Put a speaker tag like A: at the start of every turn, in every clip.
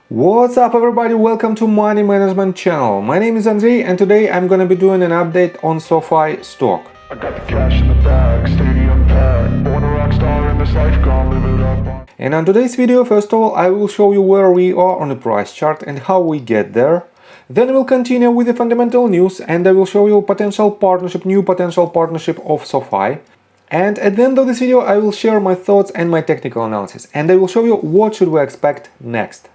A: What's up everybody, welcome to Money Management channel. My name is Andrei and today I'm gonna be doing an update on SOFI stock.
B: I got the cash in the bag, stadium packed, born a rock star in this life, gonna live it up.
A: And on today's video, first of all, I will show you where we are on the price chart and how we get there. Then we'll continue with the fundamental news and I will show you new potential partnership of SOFI. And at the end of this video, I will share my thoughts and my technical analysis and I will show you what should we expect next.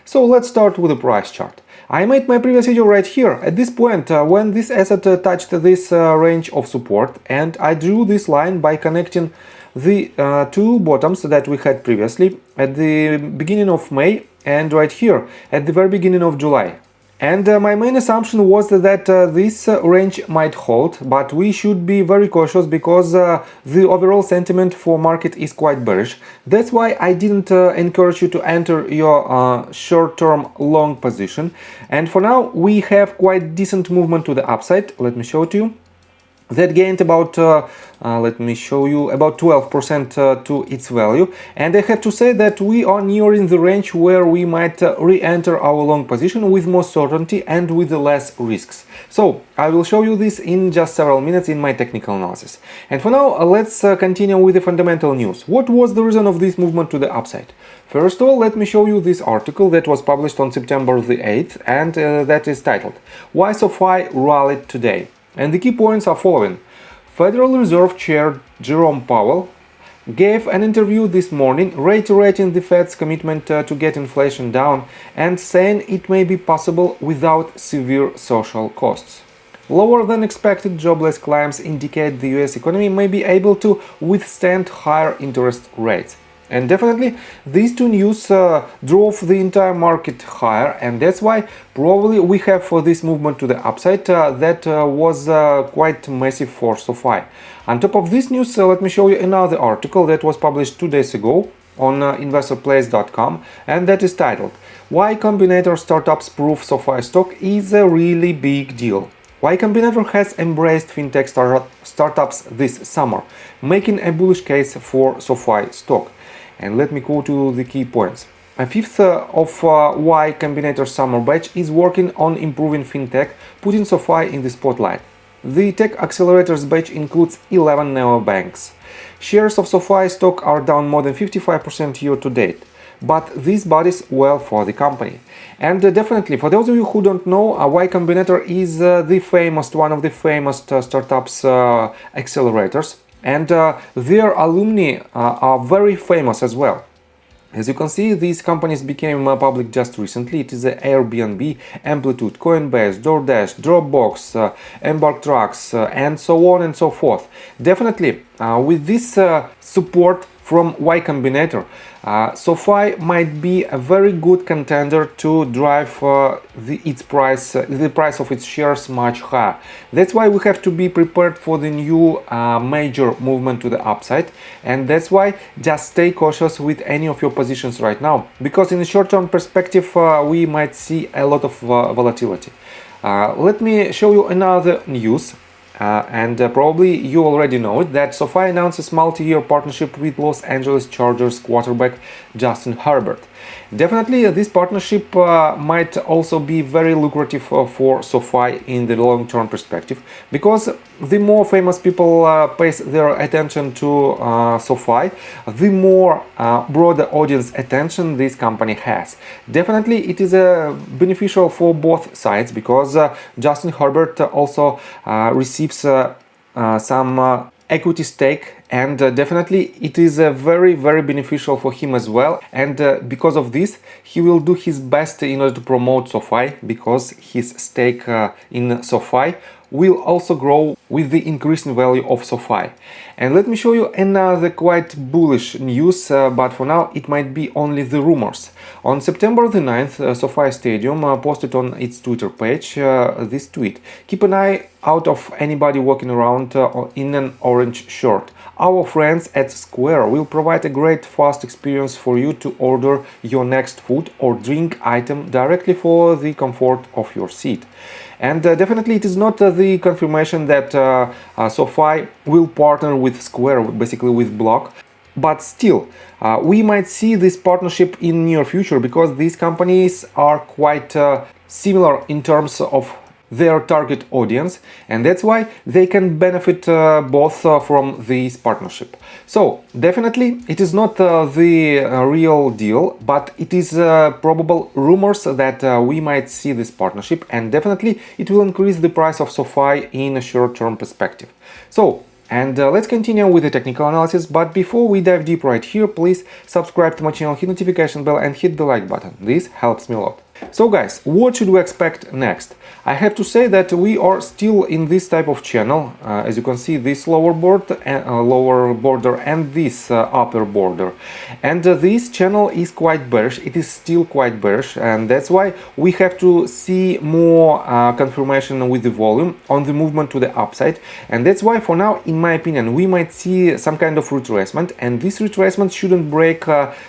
A: So let's start with the price chart. I made my previous video right here, at this point, when this asset touched this range of support, and I drew this line by connecting the two bottoms that we had previously at the beginning of May and right here at the very beginning of July. And my main assumption was that this range might hold, but we should be very cautious because the overall sentiment for market is quite bearish. That's why I didn't encourage you to enter your short-term long position. And for now, we have quite decent movement to the upside. Let me show it to you. That gained about, let me show you, about 12% to its value. And I have to say that we are nearing the range where we might re-enter our long position with more certainty and with less risks. So I will show you this in just several minutes in my technical analysis. And for now, let's continue with the fundamental news. What was the reason of this movement to the upside? First of all, let me show you this article that was published on September the 8th and that is titled "Why SOFI Rallied Today?" And the key points are following. Federal Reserve Chair Jerome Powell gave an interview this morning reiterating the Fed's commitment to get inflation down and saying it may be possible without severe social costs. Lower than expected jobless claims indicate the US economy may be able to withstand higher interest rates. And definitely these two news drove the entire market higher, and that's why probably we have for this movement to the upside that was quite massive for SOFI. On top of this news, let me show you another article that was published 2 days ago on investorplace.com, and that is titled "Why Combinator Startups Prove SOFI Stock is a Really Big Deal." Y Combinator has embraced fintech startups this summer, making a bullish case for SOFI stock. And let me go to the key points. A fifth of Y Combinator summer batch is working on improving fintech, putting SOFI in the spotlight. The tech accelerators batch includes 11 neobanks. Shares of SOFI stock are down more than 55% year to date, but this bodes well for the company. And definitely, for those of you who don't know, Y Combinator is one of the famous startups accelerators. And their alumni are very famous as well. As you can see, these companies became public just recently. It is Airbnb, Amplitude, Coinbase, DoorDash, Dropbox, Embark Trucks, and so on and so forth. Definitely, with this support from Y Combinator, SOFI might be a very good contender to drive the price of its shares much higher. That's why we have to be prepared for the new major movement to the upside, and that's why just stay cautious with any of your positions right now, because in the short-term perspective we might see a lot of volatility. Let me show you another news. Probably you already know it, that SOFI announces multi-year partnership with Los Angeles Chargers quarterback Justin Herbert. Definitely this partnership might also be very lucrative for SOFI in the long-term perspective, because the more famous people pays their attention to SOFI, the more broader audience attention this company has. Definitely it is beneficial for both sides, because Justin Herbert also receives some equity stake, and definitely it is very beneficial for him as well. And because of this, he will do his best in order to promote SOFI, because his stake in SOFI will also grow with the increasing value of SOFI. And let me show you another quite bullish news, but for now it might be only the rumors. On September the 9th, SOFI Stadium posted on its Twitter page this tweet: "Keep an eye out of anybody walking around in an orange shirt. Our friends at Square will provide a great fast experience for you to order your next food or drink item directly for the comfort of your seat." And definitely it is not the confirmation that SOFI will partner with Square, basically with Block. But still, we might see this partnership in near future because these companies are quite similar in terms of their target audience, and that's why they can benefit both from this partnership. So definitely it is not the real deal, but it is probable rumors that we might see this partnership, and definitely it will increase the price of SOFI in a short-term perspective. So let's continue with the technical analysis, but before we dive deep right here, please subscribe to my channel, hit notification bell and hit the like button. This helps me a lot. So guys, what should we expect next? I have to say that we are still in this type of channel. As you can see, this lower border and this upper border. And this channel is quite bearish. It is still quite bearish, and that's why we have to see more confirmation with the volume on the movement to the upside. And that's why for now, in my opinion, we might see some kind of retracement, and this retracement shouldn't break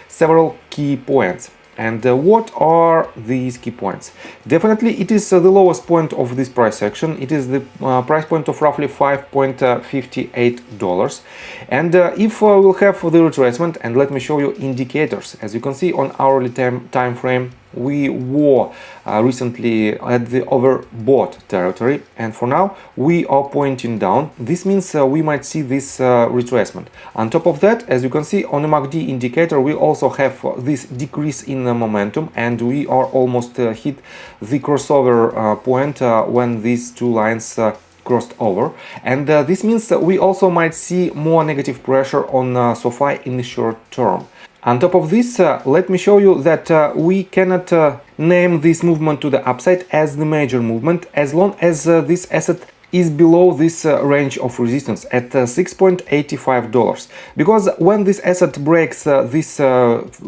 A: several key points. And what are these key points? Definitely it is the lowest point of this price action. It is the price point of roughly $5.58. And if we'll have the retracement, and let me show you indicators. As you can see on hourly time frame, we were recently at the overbought territory, and for now we are pointing down. This means we might see this retracement. On top of that, as you can see on the MACD indicator, we also have this decrease in momentum, and we are almost hit the crossover point when these two lines crossed over, and this means that we also might see more negative pressure on SOFI in the short term. On top of this, let me show you that we cannot name this movement to the upside as the major movement as long as this asset is below this range of resistance at $6.85, because when this asset breaks this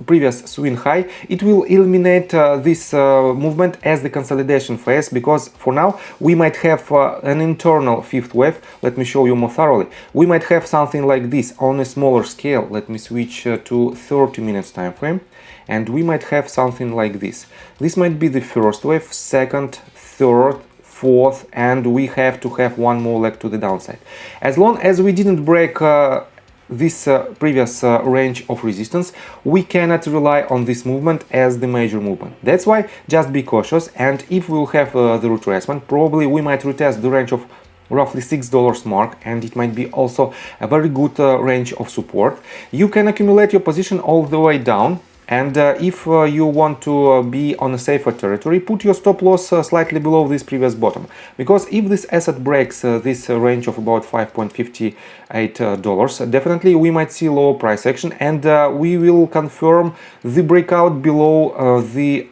A: previous swing high, it will eliminate this movement as the consolidation phase, because for now we might have an internal fifth wave. Let me show you more thoroughly. We might have something like this on a smaller scale. Let me switch to 30 minutes time frame, and we might have something like this. This might be the first wave, second, third, fourth, and we have to have one more leg to the downside. As long as we didn't break this previous range of resistance, we cannot rely on this movement as the major movement. That's why just be cautious, and if we'll have the retracement, probably we might retest the range of roughly $6 mark, and it might be also a very good range of support. You can accumulate your position all the way down, and if you want to be on a safer territory, put your stop loss slightly below this previous bottom, because if this asset breaks this range of about $5.58, definitely we might see lower price action, and we will confirm the breakout below the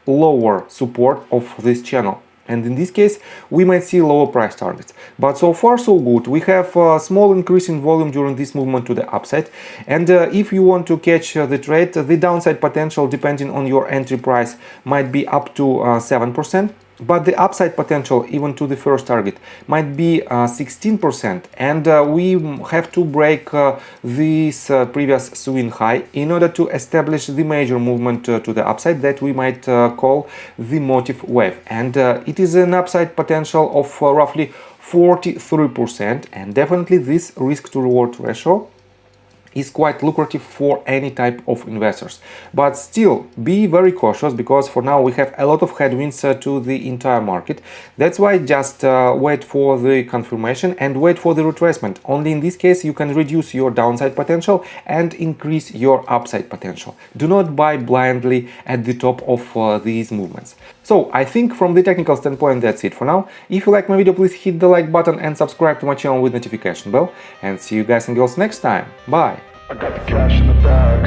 A: lower support of this channel. And in this case, we might see lower price targets. But so far so good. We have a small increase in volume during this movement to the upside. And if you want to catch the trade, the downside potential, depending on your entry price, might be up to 7%. But the upside potential, even to the first target, might be 16%, and we have to break this previous swing high in order to establish the major movement to the upside that we might call the motive wave. And it is an upside potential of roughly 43%, and definitely this risk to reward ratio is quite lucrative for any type of investors. But still, be very cautious, because for now we have a lot of headwinds to the entire market. That's why just wait for the confirmation and wait for the retracement. Only in this case you can reduce your downside potential and increase your upside potential. Do not buy blindly at the top of these movements. So I think from the technical standpoint that's it for now. If you like my video, please hit the like button and subscribe to my channel with notification bell, and see you guys and girls next time. Bye!
B: I got the cash in the bag.